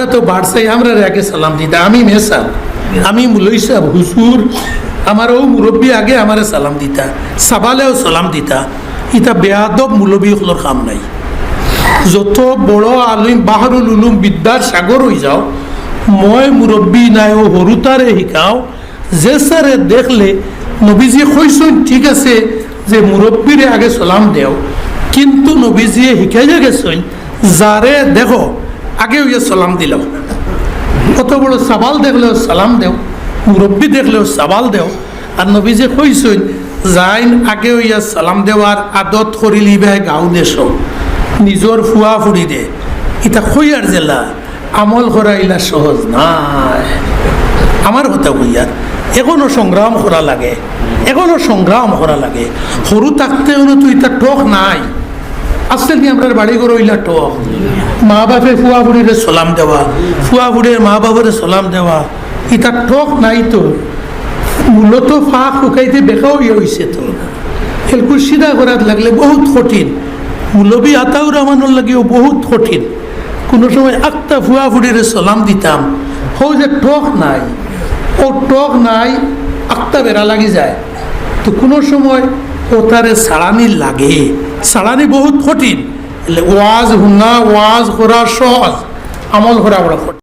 আমরা তো বাড়ছাই আমরা আগে সালাম দিতা আমি মেসাব আমি মুলই সাহেব হুজুর আমারও মুরব্বী আগে আমারে সালাম দিতা সাবালেও সালাম দিতা ইতা বেয়াদব মুলবী হলোর কাম নাই যত বড় আলিম বাহরুল উলুম বিদ্যার সাগর হয়ে যাও মই মুরব্বী নাই ও হরুতারে শিকাও যে স্যারে দেখলে নবীজি কইছেন ঠিক আছে যে মুরব্বীরে আগে সালাম দেও কিন্তু নবীজিয়ে শিখাইয়া গেছেন যারে দেখো আগে ওই সালাম দিলাম কত বড় সাবাল দেখলেও সালাম দেও মুরব্বী দেখলেও সাবাল দেও আর নবীজি কইছেন যাইন আগে ওই সালাম দেওয়ার আদত করিলি ভাই গাঁও দেশ নিজর ফুয়া ফুড়ি দে ইটা কইয়ার জেলা আমল করা ইলা সহজ নাই আমার কথা কইয়ার এখনো সংগ্রাম করা লাগে এখনো সংগ্রাম করা লাগে সরু থাকতে হলো তো ইটা টক নাই আসলে কি আমরা বাড়ি করে ইলা টক মা বাপে ফুয়া ফুড়িরে সালাম দেওয়া ফুয়া ফুড়ির মা বাপের সালাম দেওয়া ইটা টক নাই তো মূলত ফাঁক শুকাইতে বেকাও হয়েছে তো এলকুর সিধা করার লাগলে বহুত কঠিন মুলবী আতাউর রহমানুর লাগেও বহুত কঠিন কোনো সময় একটা ফুয়া ফুড়িরে সালাম দিতাম হো যে টক নাই ও টক নাই একটা বেড়া লাগি যায় তো কোনো সময় ও তারে সাড়ানি লাগে সাড়ানি বহুত কঠিন ওয়াজ হুনা ওয়াজ করা সহজ আমল করা বড় কঠিন